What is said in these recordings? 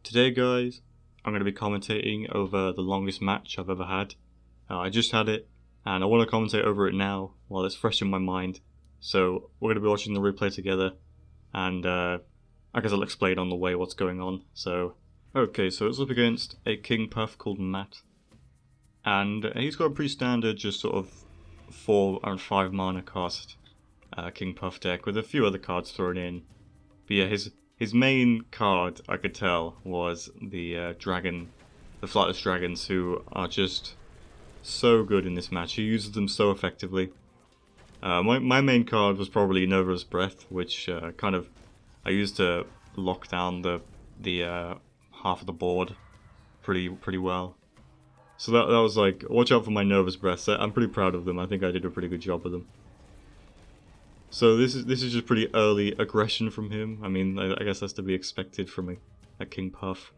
Today guys, I'm going to be commentating over the longest match I've ever had. I just had it, and I want to commentate over it now while it's fresh in my mind. So we're going to be watching the replay together, and I guess I'll explain on the way what's going on. So it's up against a King Puff called Matt, and he's got a pretty standard just sort of 4 and 5 mana cost King Puff deck with a few other cards thrown in. But yeah, his main card, I could tell, was the dragon, the Flightless Dragons, who are just so good in this match. He uses them so effectively. My main card was probably Nova's Breath, which I used to lock down the half of the board pretty well. So that was like, watch out for my Nova's Breath. I'm pretty proud of them. I think I did a pretty good job with them. So this is just pretty early aggression from him. I mean, I guess that's to be expected from a King Puff.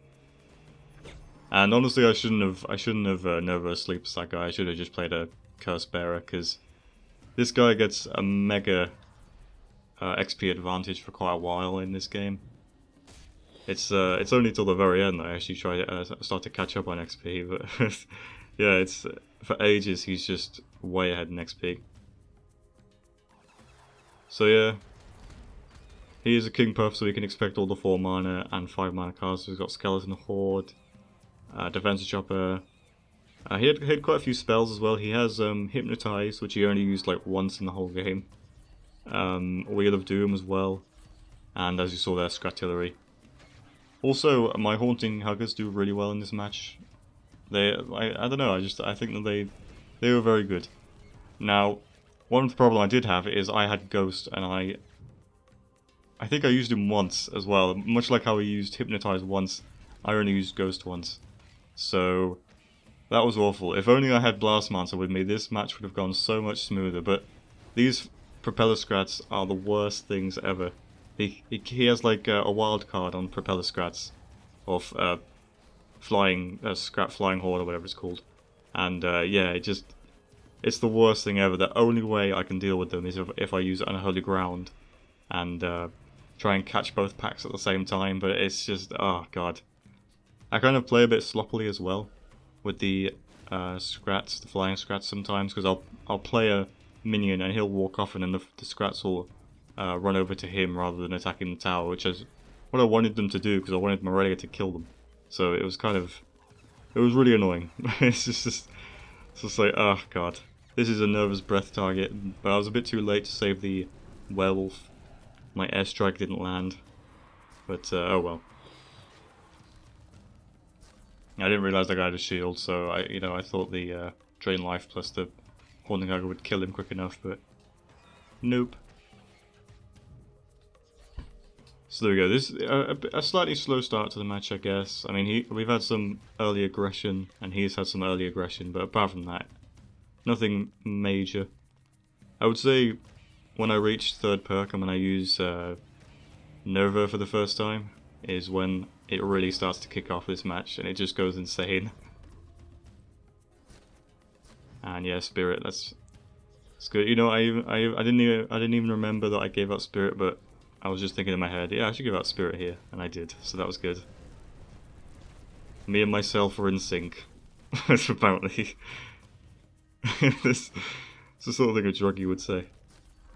And honestly, I shouldn't have Nova Sleeps that guy. I should have just played a Curse Bearer, because this guy gets a mega XP advantage for quite a while in this game. It's only till the very end that I actually start to catch up on XP, but yeah, it's for ages he's just way ahead in XP. So yeah, he is a King Puff, so we can expect all the 4 mana and 5 mana cards. So he's got Skeleton Horde, Defense Chopper. He had quite a few spells as well. He has Hypnotize, which he only used like once in the whole game. Wheel of Doom as well, and as you saw there, Scratillery. Also, my Haunting Huggers do really well in this match. I don't know. I think that they were very good. Now, one problem I did have is I had Ghost, and I think I used him once as well. Much like how we used Hypnotize once, I only used Ghost once. So that was awful. If only I had Blastmancer with me, this match would have gone so much smoother. But these Propeller Scrats are the worst things ever. He has like a wild card on Propeller Scrats, or Scrat Flying Horde or whatever it's called. And yeah, it's the worst thing ever. The only way I can deal with them is if I use Unholy Ground and try and catch both packs at the same time, but it's just, oh god. I kind of play a bit sloppily as well with the Scrats, the Flying Scrats sometimes, because I'll play a minion and he'll walk off and then the Scrats will run over to him rather than attacking the tower, which is what I wanted them to do, because I wanted Morelia to kill them. So it was really annoying. It's just like, oh god. This is a Nova's Breath target, but I was a bit too late to save the werewolf. My airstrike didn't land, but oh well. I didn't realize that guy had a shield, so I thought the Drain Life plus the Haunting Hugger would kill him quick enough, but nope. So there we go. This a slightly slow start to the match, I guess. I mean, we've had some early aggression, and he's had some early aggression, but apart from that, nothing major. I would say when I reach 3rd perk and when I use Nova for the first time is when it really starts to kick off this match, and it just goes insane. And yeah, Spirit, that's good. You know, I didn't even remember that I gave out Spirit, but I was just thinking in my head, yeah, I should give out Spirit here, and I did, so that was good. Me and myself were in sync, apparently. This is the sort of thing a druggie would say.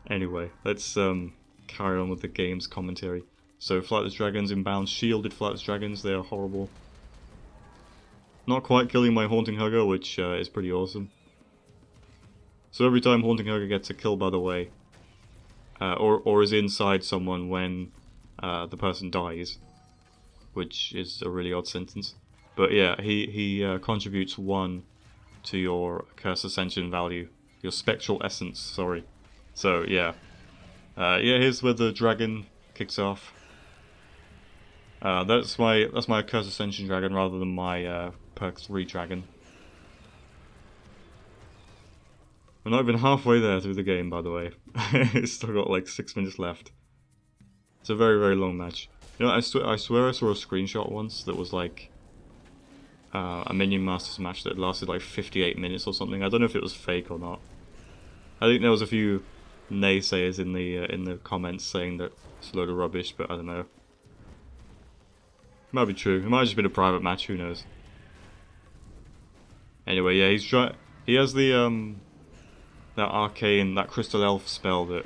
Anyway, let's carry on with the game's commentary. So, Flightless Dragons inbound, shielded Flightless Dragons, they are horrible. Not quite killing my Haunting Hugger, which is pretty awesome. So every time Haunting Hugger gets a kill, by the way, or is inside someone when the person dies, which is a really odd sentence. But yeah, he contributes 1 to your Curse Ascension value, your Spectral Essence, sorry. So yeah, here's where the dragon kicks off. That's my Curse Ascension dragon rather than my perk 3 dragon. We're not even halfway there through the game, by the way. It's still got like 6 minutes left. It's a very, very long match. You know, I swear I saw a screenshot once that was like a Minion Masters match that lasted like 58 minutes or something. I don't know if it was fake or not. I think there was a few naysayers in the comments saying that it's a load of rubbish, but I don't know. Might be true. It might have just been a private match. Who knows? Anyway, yeah, he has the that arcane, that crystal elf spell that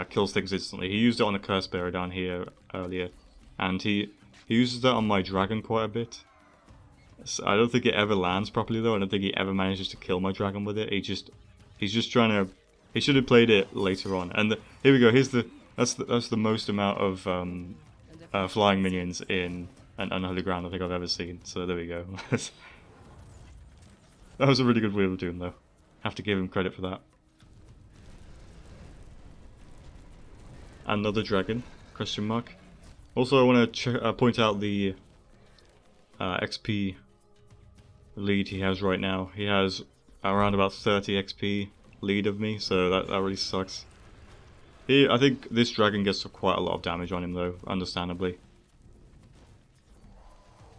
kills things instantly. He used it on the curse bearer down here earlier, and he uses that on my dragon quite a bit. So I don't think it ever lands properly though. I don't think he ever manages to kill my dragon with it. He's just trying to. He should have played it later on. And here we go. That's the most amount of flying minions in an Unholy Ground I think I've ever seen. So there we go. That was a really good Wheel of Doom though. Have to give him credit for that. Another dragon? Question mark. Also, I want to point out the XP lead he has right now. He has around about 30 XP lead of me, so that really sucks. I think this dragon gets quite a lot of damage on him though, understandably.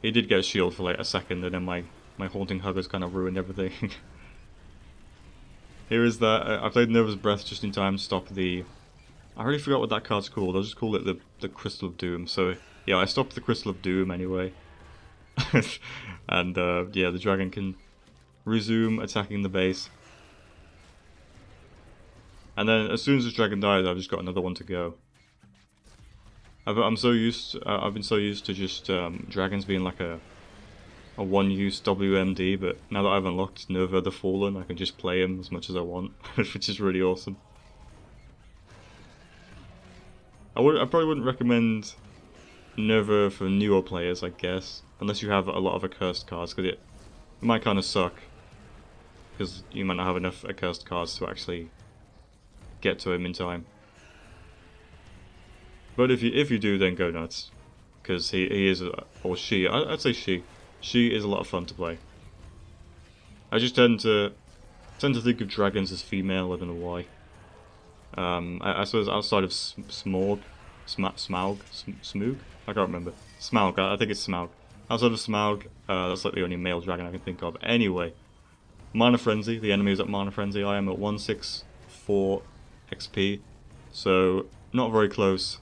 He did get a shield for like a second, and then my Haunting Huggers kind of ruined everything. Here is that. I played Nervous Breath just in time to stop the... I already forgot what that card's called. I'll just call it the Crystal of Doom. So yeah, I stopped the Crystal of Doom anyway. And yeah, the dragon can resume attacking the base. And then as soon as this dragon dies, I've just got another one to go. I've been so used to just dragons being like a one-use WMD, but now that I've unlocked Nerva the Fallen, I can just play him as much as I want, which is really awesome. I probably wouldn't recommend Nerva for newer players, I guess, unless you have a lot of accursed cards, because it might kind of suck, because you might not have enough accursed cards to actually get to him in time. But if you do, then go nuts, because he is, or she, I'd say she is a lot of fun to play. I just tend to think of dragons as female. I don't know why. I suppose outside of Smoog, I can't remember. Smaug, I think it's Smaug. Outside of Smaug, that's like the only male dragon I can think of. Anyway, Mana Frenzy, the enemy is at Mana Frenzy. I am at 164 XP, so not very close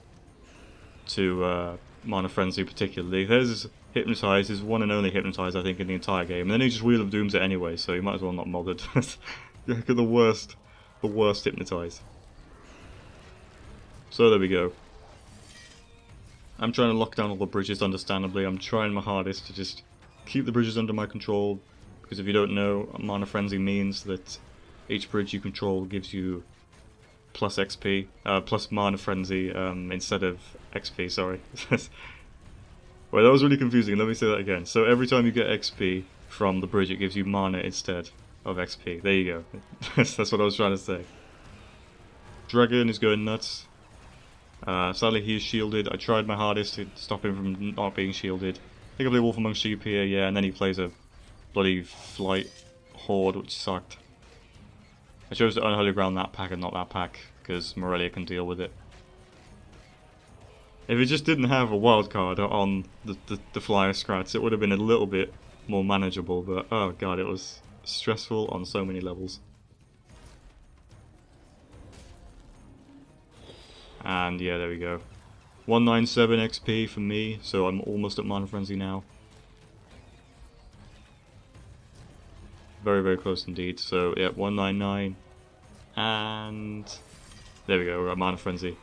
to Mana Frenzy particularly. There's Hypnotize, his one and only Hypnotize I think in the entire game, and then he just Wheel of Dooms it anyway, so you might as well not bothered. the worst Hypnotize. So there we go. I'm trying to lock down all the bridges, understandably. I'm trying my hardest to just keep the bridges under my control, because if you don't know, Mana Frenzy means that each bridge you control gives you plus XP, plus Mana Frenzy, instead of XP, sorry. Well, that was really confusing, let me say that again. So every time you get XP from the bridge, it gives you mana instead of XP. There you go. That's what I was trying to say. Dragon is going nuts. Sadly he is shielded. I tried my hardest to stop him from not being shielded. I think I play Wolf Among Sheep here, yeah, and then he plays a bloody Flight Horde, which sucked. I chose to Unholy Ground that pack and not that pack, because Morelia can deal with it. If it just didn't have a wild card on the Flyer Scrats, it would have been a little bit more manageable, but oh god, it was stressful on so many levels. And yeah, there we go. 197 XP for me, so I'm almost at Mana Frenzy now. Very, very close indeed. So yeah, 199. And there we go, we're at Mana Frenzy.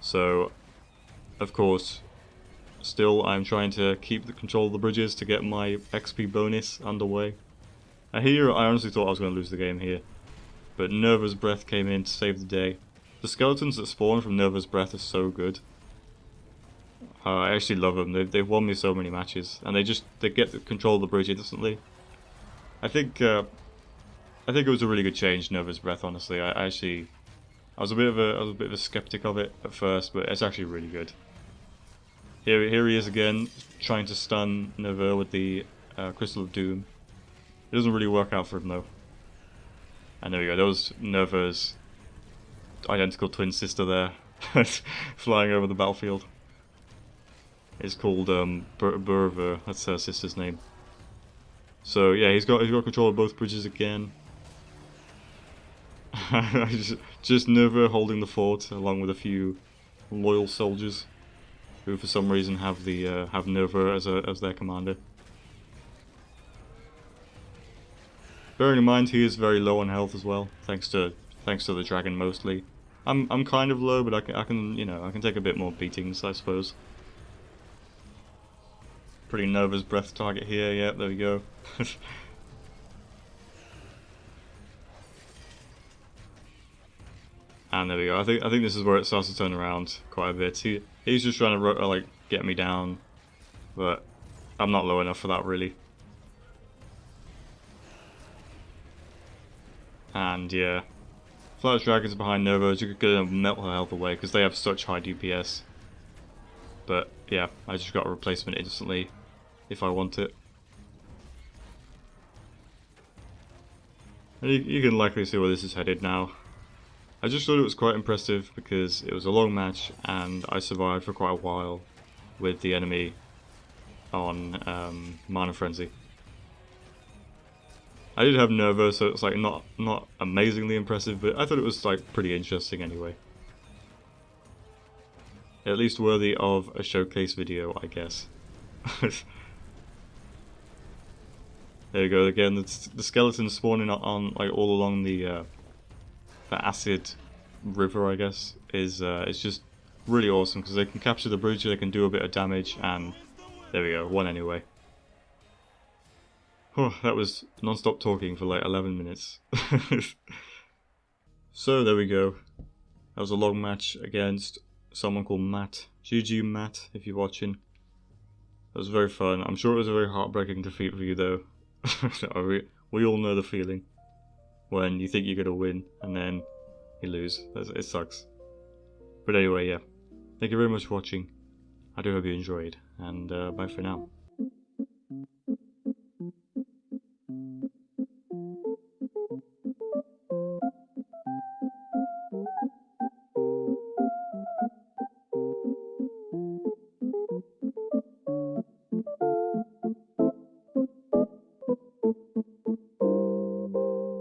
So, of course, still I'm trying to keep the control of the bridges to get my XP bonus underway. Here, I honestly thought I was going to lose the game here. But Nerva's Breath came in to save the day. The skeletons that spawn from Nerva's Breath are so good. I actually love them. They've won me so many matches, and they get the control of the bridge instantly. I think it was a really good change, Nerva's Breath. Honestly, I was a bit of a skeptic of it at first, but it's actually really good. Here he is again, trying to stun Nerva with the Crystal of Doom. It doesn't really work out for him though. And there we go. There was Nerva's identical twin sister there, flying over the battlefield. It's called Burver. That's her sister's name. So yeah, he's got control of both bridges again. just Nerva holding the fort along with a few loyal soldiers. who for some reason have Nova as their commander. Bearing in mind he is very low on health as well, thanks to the dragon mostly. I'm kind of low, but I can you know, I can take a bit more beatings, I suppose. Pretty Nova's breath target here. Yep, there we go. And there we go. I think this is where it starts to turn around quite a bit. He's just trying to like get me down, but I'm not low enough for that really. And yeah, Flash Dragons behind Nova, you're gonna melt her health away because they have such high DPS. But yeah, I just got a replacement instantly if I want it. And you can likely see where this is headed now. I just thought it was quite impressive because it was a long match and I survived for quite a while with the enemy on Mana Frenzy. I did have Nova, so it's like not amazingly impressive, but I thought it was like pretty interesting anyway. At least worthy of a showcase video, I guess. There you go again. The skeletons spawning on like all along the acid river, I guess, is it's just really awesome because they can capture the bridge, they can do a bit of damage, and there we go, one anyway. Oh, that was non-stop talking for like 11 minutes. So there we go. That was a long match against someone called Matt. GG Matt, if you're watching. That was very fun. I'm sure it was a very heartbreaking defeat for you though. We all know the feeling when you think you're gonna win and then you lose. It sucks. But anyway, yeah. Thank you very much for watching. I do hope you enjoyed, and bye for now.